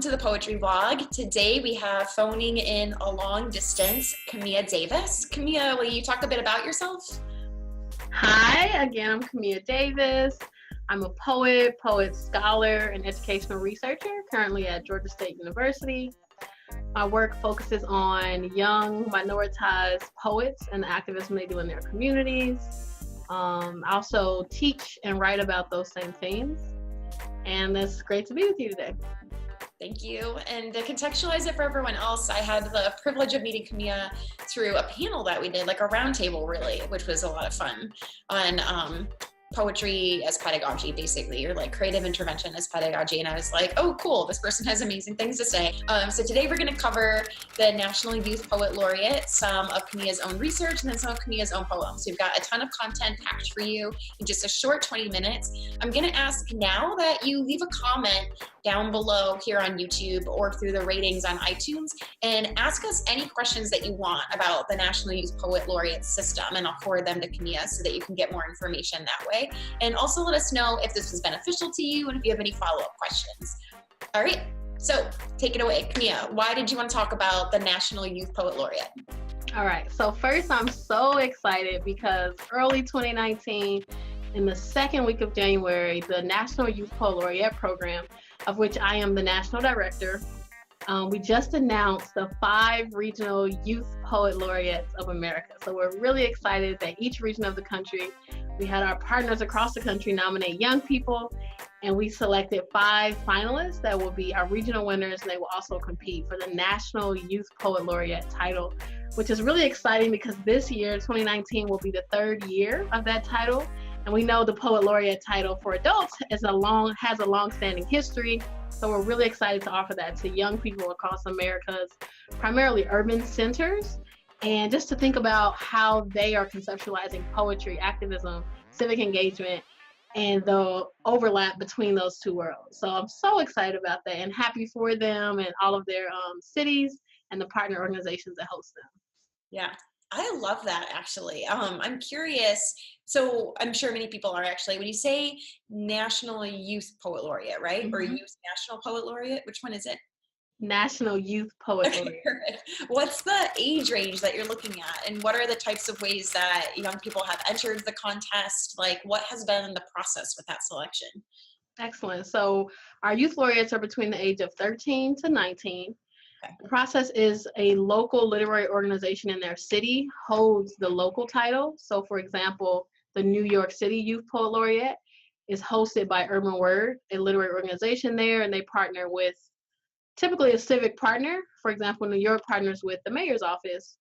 to the Poetry Vlog. Today we have phoning in a long distance, Camea Davis. Camea, will you talk a bit about yourself? Hi, again, I'm Camea Davis. I'm a poet, scholar, and educational researcher currently at Georgia State University. My work focuses on young, minoritized poets and the activism they do in their communities. I also teach and write about those same themes. And it's great to be with you today. Thank you. And to contextualize it for everyone else, I had the privilege of meeting Camea through a panel that we did, like a roundtable really, which was a lot of fun on poetry as pedagogy, basically, or like creative intervention as pedagogy. And I was like, oh, cool, this person has amazing things to say. So today we're going to cover the National Youth Poet Laureate, some of Camea's own research, and then some of Camea's own poems. We've got a ton of content packed for you in just a short 20 minutes. I'm going to ask now that you leave a comment down below here on YouTube or through the ratings on iTunes and ask us any questions that you want about the National Youth Poet Laureate system, and I'll forward them to Camea so that you can get more information that way. And also let us know if this was beneficial to you and if you have any follow-up questions. All right, so take it away. Camea, why did you want to talk about the National Youth Poet Laureate? All right, so first I'm so excited because early 2019, in the second week of January, the National Youth Poet Laureate program, of which I am the national director, we just announced the 5 regional youth poet laureates of America. So we're really excited that each region of the country, we had our partners across the country nominate young people, and we selected 5 finalists that will be our regional winners, and they will also compete for the National Youth Poet Laureate title, which is really exciting because this year, 2019, will be the 3rd year of that title. And we know the Poet Laureate title for adults has a long-standing history. So we're really excited to offer that to young people across America's primarily urban centers, and just to think about how they are conceptualizing poetry, activism, civic engagement, and the overlap between those two worlds. So I'm so excited about that and happy for them and all of their cities and the partner organizations that host them. Yeah, I love that actually. I'm curious, so I'm sure many people are actually, when you say National Youth Poet Laureate, right? Mm-hmm. Or Youth National Poet Laureate, which one is it? National Youth Poet Laureate. What's the age range that you're looking at, and what are the types of ways that young people have entered the contest? Like, what has been the process with that selection? Excellent. So our youth laureates are between the age of 13 to 19. Okay. The process is a local literary organization in their city holds the local title. So for example, the New York City Youth Poet Laureate is hosted by Urban Word, a literary organization there, and they partner with typically a civic partner. For example, New York partners with the mayor's office,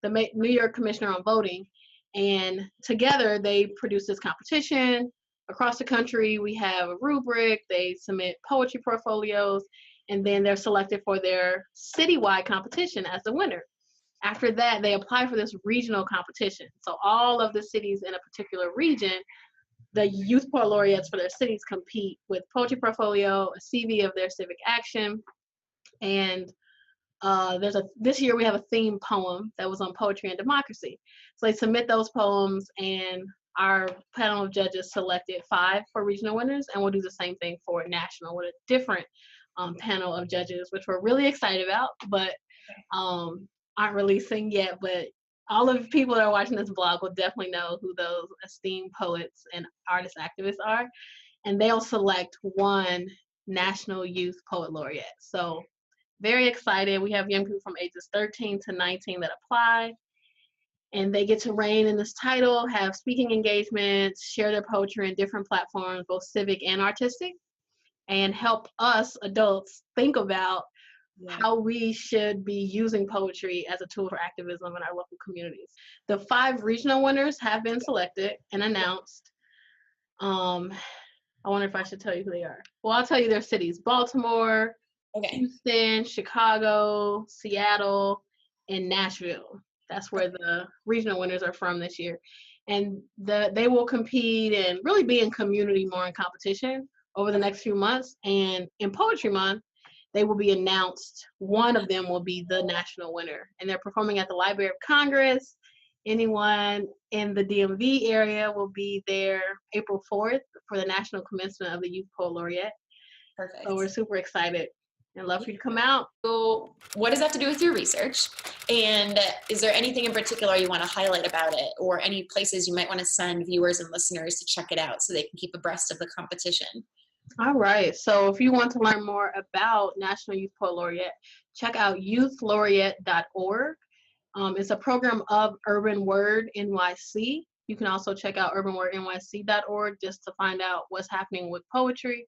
the New York Commissioner on Voting, and together they produce this competition. Across the country, we have a rubric, they submit poetry portfolios, and then they're selected for their citywide competition as the winner. After that, they apply for this regional competition. So all of the cities in a particular region, the youth poet laureates for their cities compete with poetry portfolio, a CV of their civic action, and this year we have a theme poem that was on poetry and democracy. So they submit those poems, and our panel of judges selected 5 for regional winners, and we'll do the same thing for national with a different panel of judges, which we're really excited about, but aren't releasing yet. But all of the people that are watching this vlog will definitely know who those esteemed poets and artist activists are, and they'll select 1 National Youth Poet Laureate. So very excited. We have young people from ages 13 to 19 that apply, and they get to reign in this title, have speaking engagements, share their poetry in different platforms, both civic and artistic, and help us adults think about how we should be using poetry as a tool for activism in our local communities. The 5 regional winners have been selected and announced. I wonder if I should tell you who they are. Well, I'll tell you their cities: Baltimore, Houston, Chicago, Seattle, and Nashville. That's where the regional winners are from this year. And they will compete and really be in community more in competition over the next few months. And in Poetry Month, they will be announced. One of them will be the national winner. And they're performing at the Library of Congress. Anyone in the DMV area will be there April 4th for the national commencement of the Youth Poet Laureate. Perfect. So we're super excited. and love for you to come out. So what does that have to do with your research? And is there anything in particular you want to highlight about it, or any places you might want to send viewers and listeners to check it out so they can keep abreast of the competition? All right. So if you want to learn more about National Youth Poet Laureate, check out youthlaureate.org. It's a program of Urban Word NYC. You can also check out urbanwordnyc.org just to find out what's happening with poetry.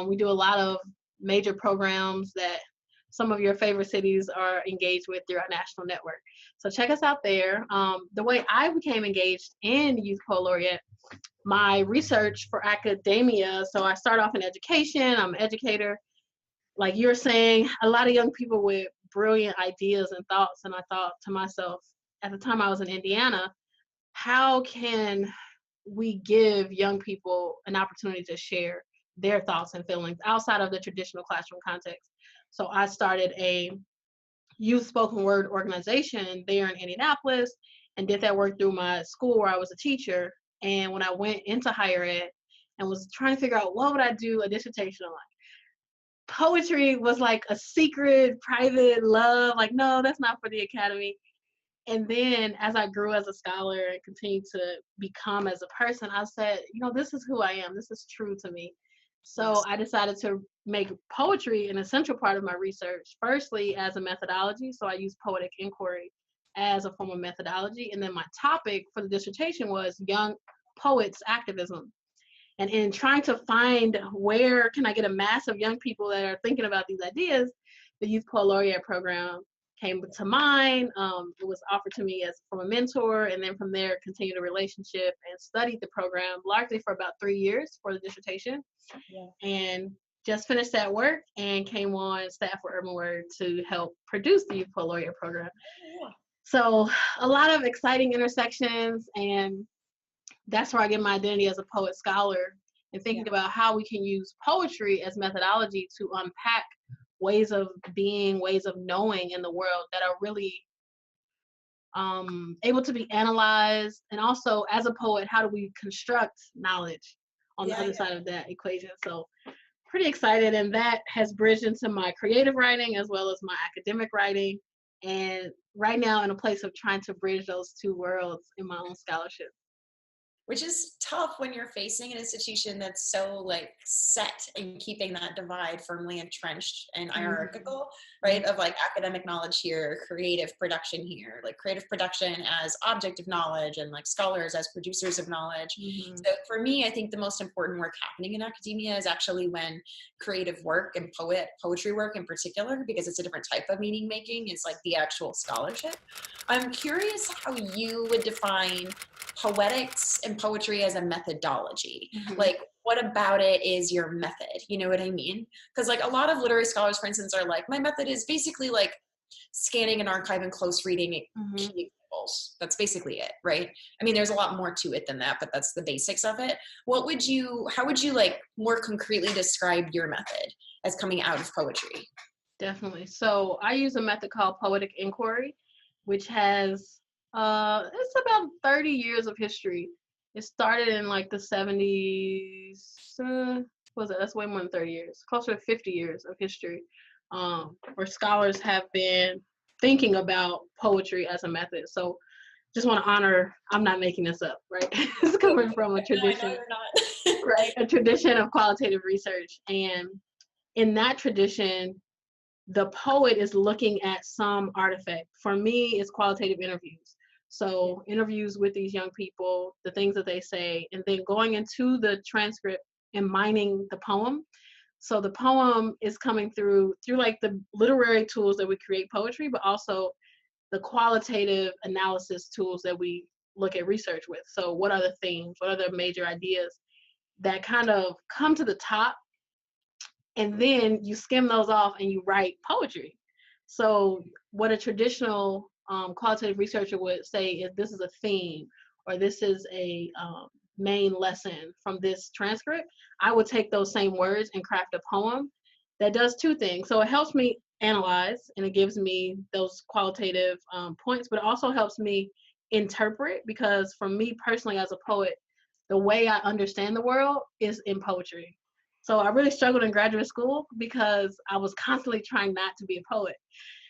We do a lot of major programs that some of your favorite cities are engaged with through our national network. So check us out there. The way I became engaged in Youth Poet Laureate, my research for academia, so I start off in education, I'm an educator. Like you're saying, a lot of young people with brilliant ideas and thoughts, and I thought to myself, at the time I was in Indiana, how can we give young people an opportunity to share their thoughts and feelings outside of the traditional classroom context? So I started a youth spoken word organization there in Indianapolis and did that work through my school where I was a teacher. And when I went into higher ed and was trying to figure out what would I do a dissertation on, poetry was like a secret, private love. Like, no, that's not for the academy. And then as I grew as a scholar and continued to become as a person, I said, this is who I am. This is true to me. So I decided to make poetry an essential part of my research, firstly as a methodology. So I used Poetic Inquiry as a form of methodology. And then my topic for the dissertation was young poets activism. And in trying to find where can I get a mass of young people that are thinking about these ideas, the Youth Poet Laureate program came to mind. It was offered to me from a mentor, and then from there continued a relationship and studied the program largely for about 3 years for the dissertation. Yeah. And just finished that work and came on staff for Urban Word to help produce the Youth Poet Laureate program. Yeah. So a lot of exciting intersections, and that's where I get my identity as a poet scholar and thinking about how we can use poetry as methodology to unpack ways of being, ways of knowing in the world that are really able to be analyzed. And also, as a poet, how do we construct knowledge on the other side of that equation? So pretty excited, and that has bridged into my creative writing as well as my academic writing. And right now in a place of trying to bridge those two worlds in my own scholarship. Which is tough when you're facing an institution that's so set in keeping that divide firmly entrenched and hierarchical, right? Of academic knowledge here, creative production here, creative production as object of knowledge, and scholars as producers of knowledge. So for me, I think the most important work happening in academia is actually when creative work and poetry work in particular, because it's a different type of meaning making, is the actual scholarship. I'm curious how you would define poetics and poetry as a methodology. What about it is your method? You know what I mean? Because a lot of literary scholars, for instance, are my method is basically scanning an archive and close reading key examples. That's basically it, right? I mean, there's a lot more to it than that, but that's the basics of it. How would you more concretely describe your method as coming out of poetry? Definitely. So I use a method called Poetic Inquiry, which has it's about 30 years of history. It started in the 70s. That's way more than 30 years, closer to 50 years of history, where scholars have been thinking about poetry as a method. So just want to honor, I'm not making this up, right? It's coming from a tradition, right? A tradition of qualitative research. And in that tradition, the poet is looking at some artifact. For me, it's qualitative interviews. So interviews with these young people, the things that they say, and then going into the transcript and mining the poem. So the poem is coming through the literary tools that we create poetry, but also the qualitative analysis tools that we look at research with. So what are the themes? What are the major ideas that kind of come to the top? And then you skim those off and you write poetry. So what a traditional qualitative researcher would say is this is a theme, or this is a main lesson from this transcript. I would take those same words and craft a poem that does two things. So it helps me analyze, and it gives me those qualitative points, but it also helps me interpret, because for me personally as a poet, the way I understand the world is in poetry. So I really struggled in graduate school because I was constantly trying not to be a poet.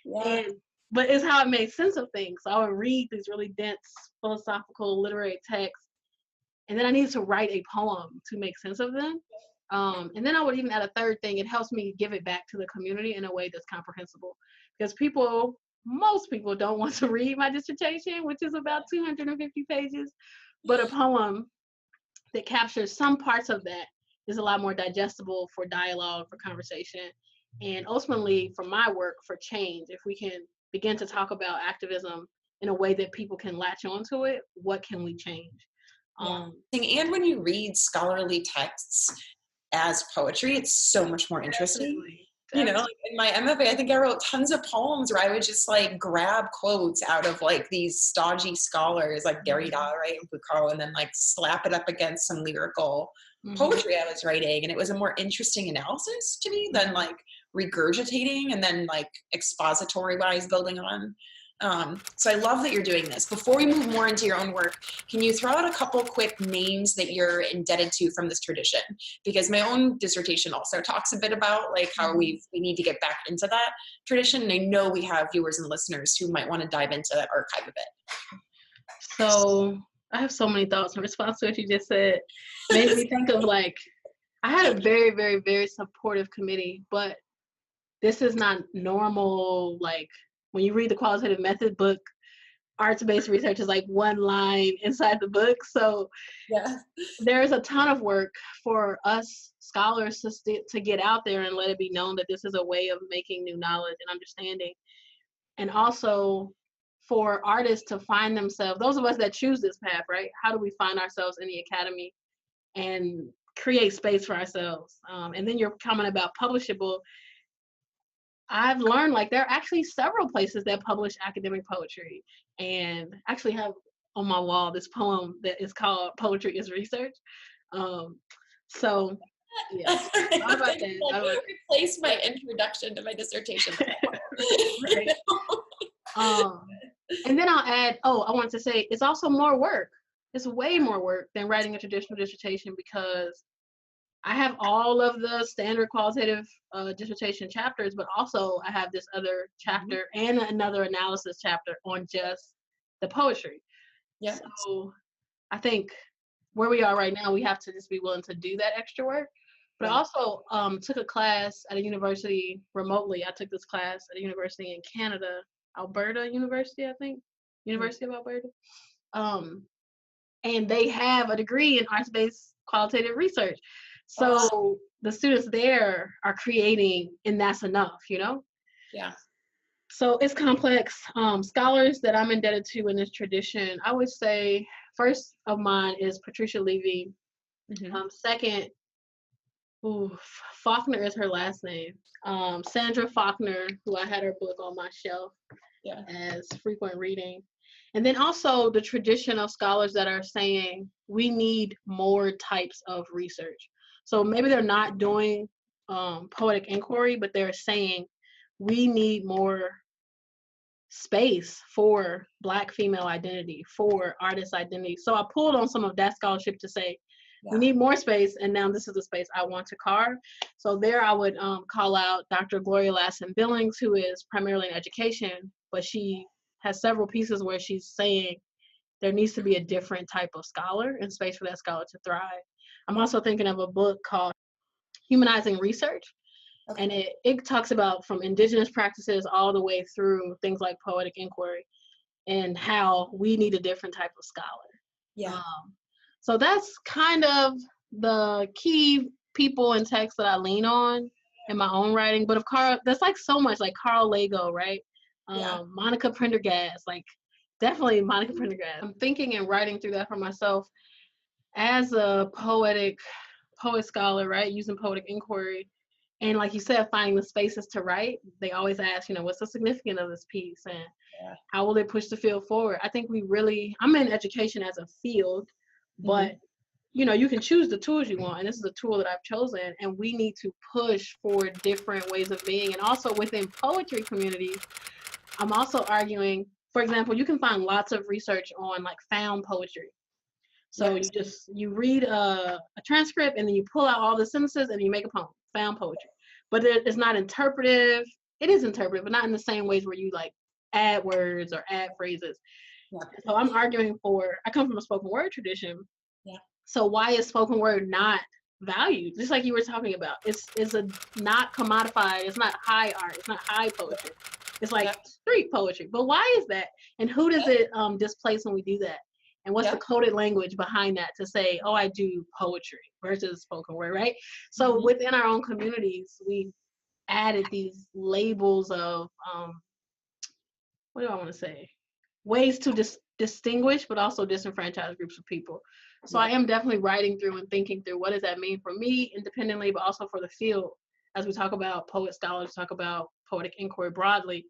Yeah. But it's how I made sense of things. So I would read these really dense philosophical literary texts, and then I needed to write a poem to make sense of them. And then I would even add a third thing. It helps me give it back to the community in a way that's comprehensible. Because most people don't want to read my dissertation, which is about 250 pages. But a poem that captures some parts of that is a lot more digestible for dialogue, for conversation, and ultimately for my work, for change. If we can begin to talk about activism in a way that people can latch onto it, what can we change? And when you read scholarly texts as poetry, it's so much more interesting. Definitely. You know, like in my MFA, I think I wrote tons of poems where I would just like grab quotes out of like these stodgy scholars like Derrida, right, and Foucault, and then like slap it up against some lyrical poetry I was writing, and it was a more interesting analysis to me than like regurgitating and then like expository wise building on. So I love that you're doing this. Before we move more into your own work, can you throw out a couple quick names that you're indebted to from this tradition? Because my own dissertation also talks a bit about like how we need to get back into that tradition. And I know we have viewers and listeners who might want to dive into that archive a bit. So I have so many thoughts in response to what you just said. Made me think of like, I had a very, very, very supportive committee, but this is not normal. Like when you read the qualitative method book, arts-based research is like one line inside the book. So there's a ton of work for us scholars to get out there and let it be known that this is a way of making new knowledge and understanding. And also for artists to find themselves, those of us that choose this path, right? How do we find ourselves in the academy and create space for ourselves? And then your comment about publishable, I've learned like there are actually several places that publish academic poetry, and actually have on my wall this poem that is called "Poetry is Research." So yeah, thought about that. Replace my introduction to my dissertation. Right. And then I'll add. Oh, I wanted to say it's also more work. It's way more work than writing a traditional dissertation because I have all of the standard qualitative dissertation chapters, but also I have this other chapter and another analysis chapter on just the poetry. Yeah. So I think where we are right now, we have to just be willing to do that extra work. But I also took a class at a university remotely. I took this class at a university in Canada, Alberta University, I think, University of Alberta. And they have a degree in arts-based qualitative research. So the students there are creating, and that's enough, you know? Yeah. So it's complex. Scholars that I'm indebted to in this tradition, I would say first of mine is Patricia Levy. Second, Faulkner is her last name. Sandra Faulkner, who I had her book on my shelf as frequent reading. And then also the tradition of scholars that are saying we need more types of research. So maybe they're not doing poetic inquiry, but they're saying we need more space for Black female identity, for artist identity. So I pulled on some of that scholarship to say, we need more space, and now this is the space I want to carve. So there I would call out Dr. Gloria Lassen-Billings, who is primarily in education, but she has several pieces where she's saying there needs to be a different type of scholar and space for that scholar to thrive. I'm also thinking of a book called Humanizing Research, and it talks about from indigenous practices all the way through things like poetic inquiry and how we need a different type of scholar. So that's kind of the key people and texts that I lean on in my own writing. But there's like so much, like Carl Lago, right? Monica Prendergast, like definitely Monica Prendergast. I'm thinking and writing through that for myself as a poet scholar, right? Using poetic inquiry. And like you said, finding the spaces to write. They always ask, what's the significance of this piece and how will it push the field forward? I think I'm in education as a field, but you can choose the tools you want, and this is a tool that I've chosen, and we need to push for different ways of being. And also within poetry communities, I'm also arguing, for example, you can find lots of research on like found poetry. So you read a transcript and then you pull out all the sentences and you make a poem, found poetry. But it's not interpretive. It is interpretive, but not in the same ways where you like add words or add phrases. Yeah. So I'm arguing I come from a spoken word tradition. Yeah. So why is spoken word not valued? Just like you were talking about, it's a not commodified. It's not high art. It's not high poetry. It's like street poetry. But why is that? And who does it displace when we do that? And what's the coded language behind that to say, oh, I do poetry versus spoken word, right? So within our own communities, we added these labels of, what do I want to say? Ways to distinguish, but also disenfranchise groups of people. So I am definitely writing through and thinking through what does that mean for me independently, but also for the field. As we talk about poet scholars, talk about poetic inquiry broadly,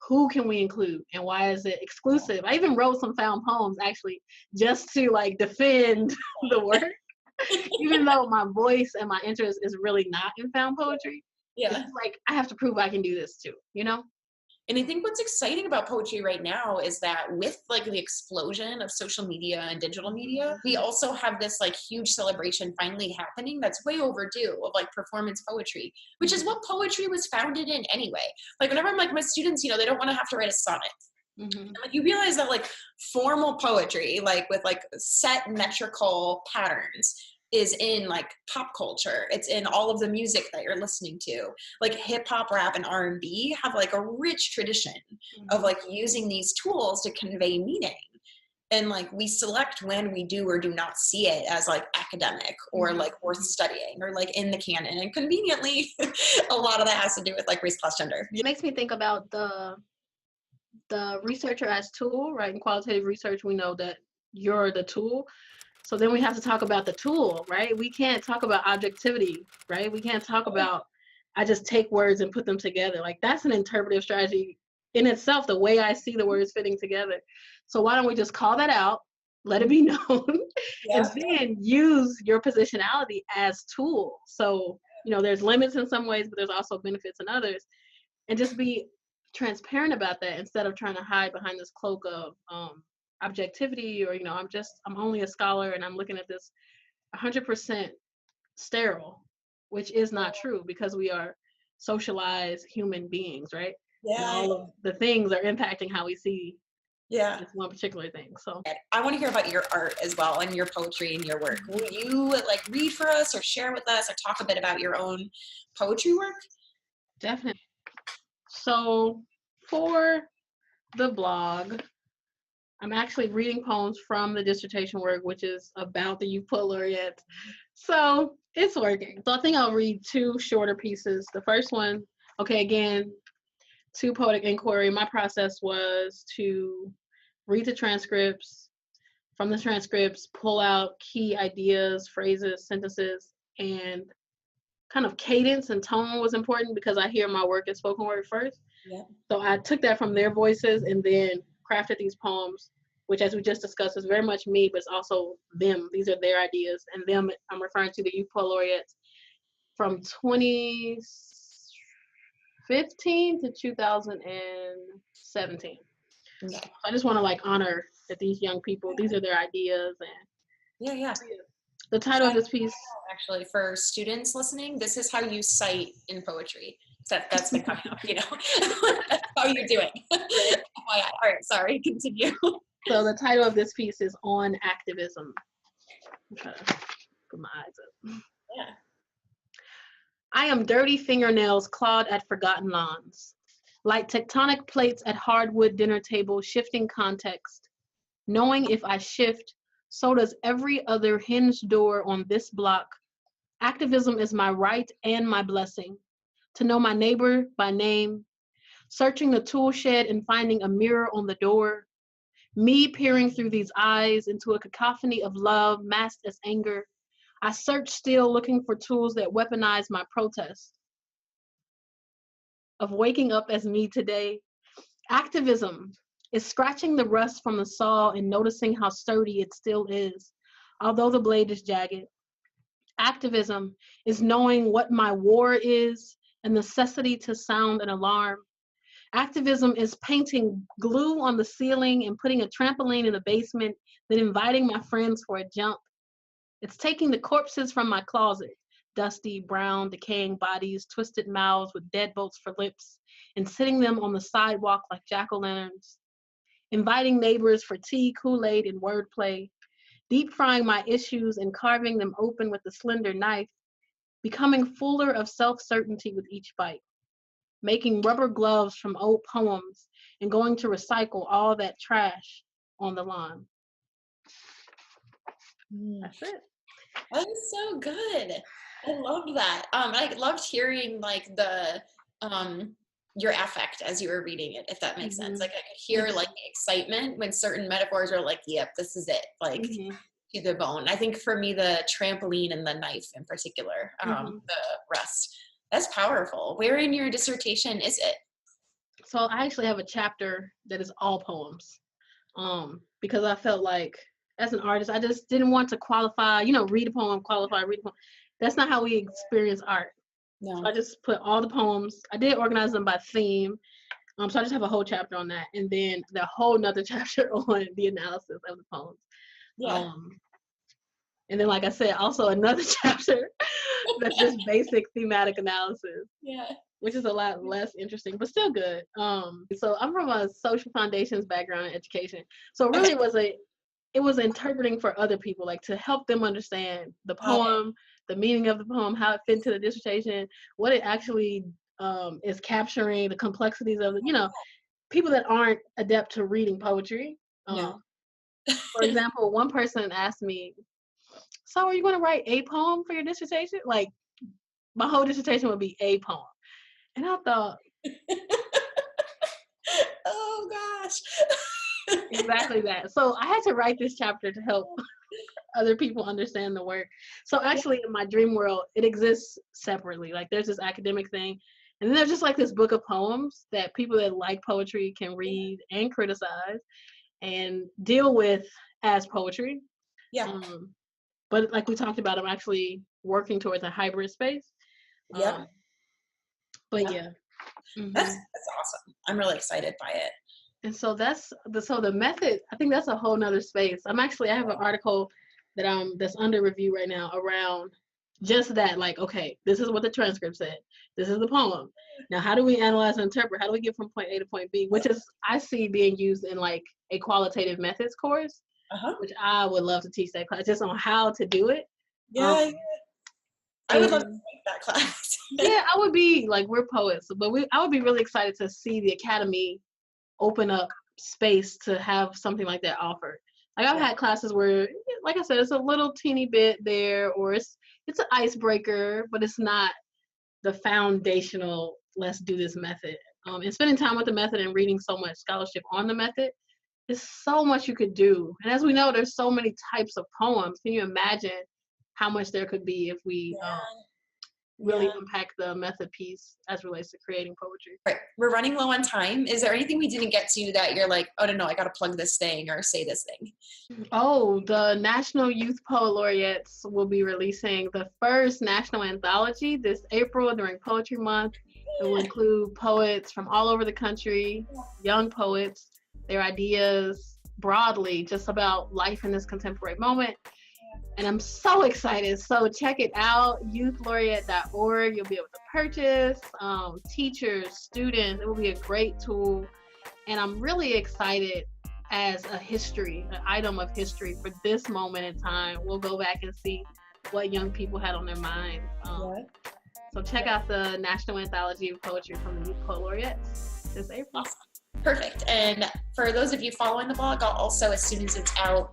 who can we include and why is it exclusive? I even wrote some found poems actually just to like defend the work, even though my voice and my interest is really not in found poetry. Yeah, it's like I have to prove I can do this too, you know? And I think what's exciting about poetry right now is that with like the explosion of social media and digital media, we also have this like huge celebration finally happening that's way overdue of like performance poetry, which is what poetry was founded in anyway. Like whenever I'm like my students, you know, they don't want to have to write a sonnet. And like you realize that like formal poetry, like with like set metrical patterns, is in like pop culture. It's in all of the music that you're listening to. Like hip hop, rap, and R&B have like a rich tradition of like using these tools to convey meaning. And like we select when we do or do not see it as like academic or like worth studying or like in the canon. And conveniently, a lot of that has to do with like race, class, gender. It makes me think about the researcher as tool, right? In qualitative research, we know that you're the tool. So then we have to talk about the tool, right? We can't talk about objectivity, right? We can't talk about, I just take words and put them together. Like that's an interpretive strategy in itself, the way I see the words fitting together. So why don't we just call that out, let it be known, and then use your positionality as tool. So, you know, there's limits in some ways, but there's also benefits in others. And just be transparent about that instead of trying to hide behind this cloak of objectivity, or, you know, I'm only a scholar and I'm looking at this 100% sterile, which is not true because we are socialized human beings, right? And all of the things are impacting how we see this one particular thing. So I want to hear about your art as well and your poetry and your work. Will you like read for us or share with us or talk a bit about your own poetry work? Definitely. So for the blog, I'm actually reading poems from the dissertation work, which is about the Youth Poet Laureate. So it's working. So I think I'll read two shorter pieces. The first one, okay, again, to Poetic Inquiry, my process was to read the transcripts. From the transcripts, pull out key ideas, phrases, sentences, and kind of cadence and tone was important because I hear my work as spoken word first. Yeah. So I took that from their voices and then crafted these poems, which, as we just discussed, is very much me, but it's also them. These are their ideas, and them, I'm referring to the Youth Poet Laureates from 2015 to 2017. Yeah. I just want to like honor that these young people, these are their ideas. And the title of this piece, actually, for students listening, this is how you cite in poetry. That's been coming up, you know. That's how you're doing. All right, sorry, continue. So the title of this piece is On Activism. I'm trying to put my eyes up. Yeah. I am dirty fingernails clawed at forgotten lawns, like tectonic plates at hardwood dinner table, shifting context. Knowing if I shift, so does every other hinged door on this block. Activism is my right and my blessing. To know my neighbor by name, searching the tool shed and finding a mirror on the door. Me peering through these eyes into a cacophony of love masked as anger. I search still looking for tools that weaponize my protest. Of waking up as me today. Activism is scratching the rust from the saw and noticing how sturdy it still is, although the blade is jagged. Activism is knowing what my war is, a necessity to sound an alarm. Activism is painting glue on the ceiling and putting a trampoline in the basement, then inviting my friends for a jump. It's taking the corpses from my closet, dusty, brown, decaying bodies, twisted mouths with deadbolts for lips, and sitting them on the sidewalk like jack-o'-lanterns. Inviting neighbors for tea, Kool-Aid, and wordplay. Deep frying my issues and carving them open with a slender knife. Becoming fuller of self-certainty with each bite. Making rubber gloves from old poems and going to recycle all that trash on the lawn. That's it. That is so good. I loved that. I loved hearing like the your affect as you were reading it, if that makes sense. Like I could hear like the excitement when certain metaphors are like, yep, this is it. Like to the bone. I think for me, the trampoline and the knife in particular, the rest. That's powerful. Where in your dissertation is it? So I actually have a chapter that is all poems, because I felt like as an artist, I just didn't want to qualify, read a poem, qualify, read a poem. That's not how we experience art. No. So I just put all the poems. I did organize them by theme. So I just have a whole chapter on that. And then the whole nother chapter on the analysis of the poems. Yeah. And then, like I said, also another chapter that's just basic thematic analysis. Yeah. Which is a lot less interesting, but still good. So I'm from a social foundations background in education. So really it was interpreting for other people, like to help them understand the poem, the meaning of the poem, how it fit into the dissertation, what it actually is capturing, the complexities of it, people that aren't adept to reading poetry. For example, one person asked me, so are you going to write a poem for your dissertation? Like, my whole dissertation would be a poem. And I thought, oh gosh. Exactly that. So I had to write this chapter to help other people understand the work. So actually in my dream world, it exists separately. Like there's this academic thing. And then there's just like this book of poems that people that like poetry can read and criticize and deal with as poetry. Yeah. But like we talked about, I'm actually working towards a hybrid space. Yeah. But yeah. That's awesome. I'm really excited by it. And so the method, I think that's a whole nother space. I have an article that's under review right now around just that, like, okay, this is what the transcript said. This is the poem. Now, how do we analyze and interpret? How do we get from point A to point B? Which is, I see being used in like a qualitative methods course, which I would love to teach that class, just on how to do it. Yeah. I would love to take that class. Yeah, I would be like, we're poets, but I would be really excited to see the academy open up space to have something like that offered. Like I've had classes where, like I said, it's a little teeny bit there, or it's an icebreaker, but it's not the foundational, let's do this method. And spending time with the method and reading so much scholarship on the method, there's so much you could do. And as we know, there's so many types of poems. Can you imagine how much there could be if we really unpack the method piece as relates to creating poetry? Right. We're running low on time. Is there anything we didn't get to that you're like, oh, no, I got to plug this thing or say this thing? Oh, the National Youth Poet Laureates will be releasing the first national anthology this April during Poetry Month. It will include poets from all over the country, young poets, their ideas broadly, just about life in this contemporary moment. And I'm so excited. So check it out, youthlaureate.org. You'll be able to purchase, teachers, students. It will be a great tool. And I'm really excited as an item of history for this moment in time. We'll go back and see what young people had on their minds. So check out the National Anthology of Poetry from the Youth Poet Laureates this April. Awesome. Perfect. And for those of you following the blog, I'll also, as soon as it's out,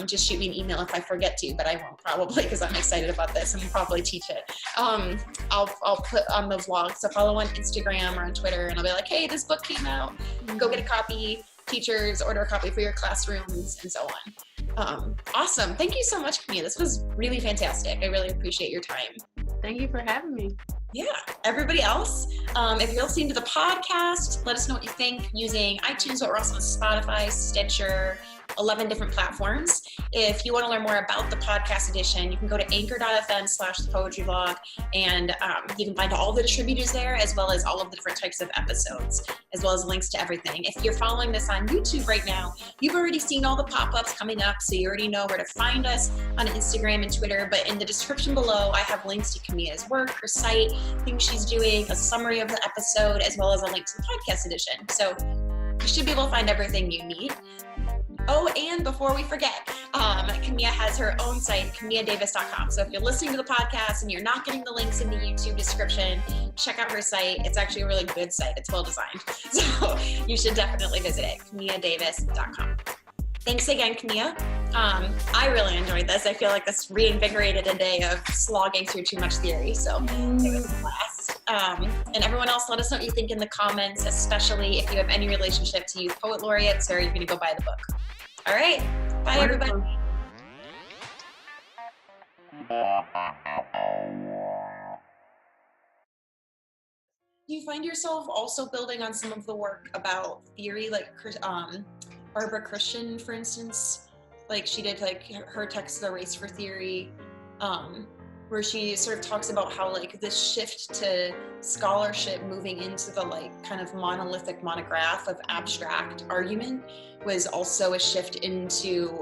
just shoot me an email if I forget to, but I won't probably because I'm excited about this and will probably teach it. I'll put on the vlog. So follow on Instagram or on Twitter and I'll be like, hey, this book came out. Go get a copy. Teachers, order a copy for your classrooms and so on. Awesome. Thank you so much, Camea. This was really fantastic. I really appreciate your time. Thank you for having me. Yeah. Everybody else, if you're listening to the podcast, let us know what you think using iTunes, or also on Spotify, Stitcher, 11 different platforms. If you want to learn more about the podcast edition, you can go to anchor.fm/thepoetryblog, and you can find all the distributors there, as well as all of the different types of episodes, as well as links to everything. If you're following this on YouTube right now, you've already seen all the pop-ups coming up, so you already know where to find us on Instagram and Twitter. But in the description below, I have links to Camea's work, her site, things she's doing, a summary of the episode, as well as a link to the podcast edition. So you should be able to find everything you need. Oh, and before we forget, Camea has her own site, cameadavis.com. So if you're listening to the podcast and you're not getting the links in the YouTube description, check out her site. It's actually a really good site. It's well designed. So you should definitely visit it, cameadavis.com. Thanks again, Camea. I really enjoyed this. I feel like this reinvigorated a day of slogging through too much theory. So it was a blast. And everyone else, let us know what you think in the comments, especially if you have any relationship to Youth Poet Laureates or you're going to go buy the book. All right. Bye, everybody. Do you find yourself also building on some of the work about theory, like Barbara Christian, for instance? Like she did like her text, The Race for Theory, where she sort of talks about how like this shift to scholarship moving into the like kind of monolithic monograph of abstract argument was also a shift into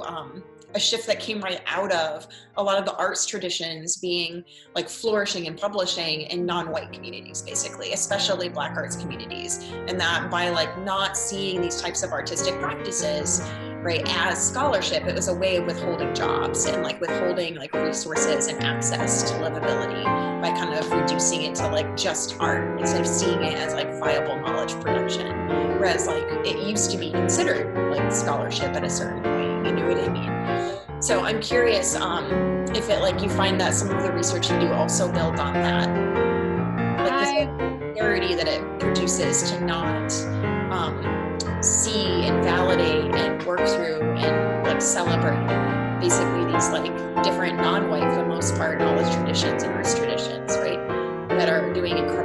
a shift that came right out of a lot of the arts traditions being like flourishing and publishing in non-white communities, basically, especially Black arts communities. And that by like not seeing these types of artistic practices, right, as scholarship, it was a way of withholding jobs and like withholding like resources and access to livability by kind of reducing it to like just art instead of seeing it as like viable knowledge production. Whereas like it used to be considered like scholarship at a certain point, you know what I mean? So I'm curious if it like you find that some of the research you do also builds on that, like this clarity that it produces to not see and validate and work through and like celebrate basically these like different non-white, for the most part, knowledge traditions and arts traditions, right, that are doing incredible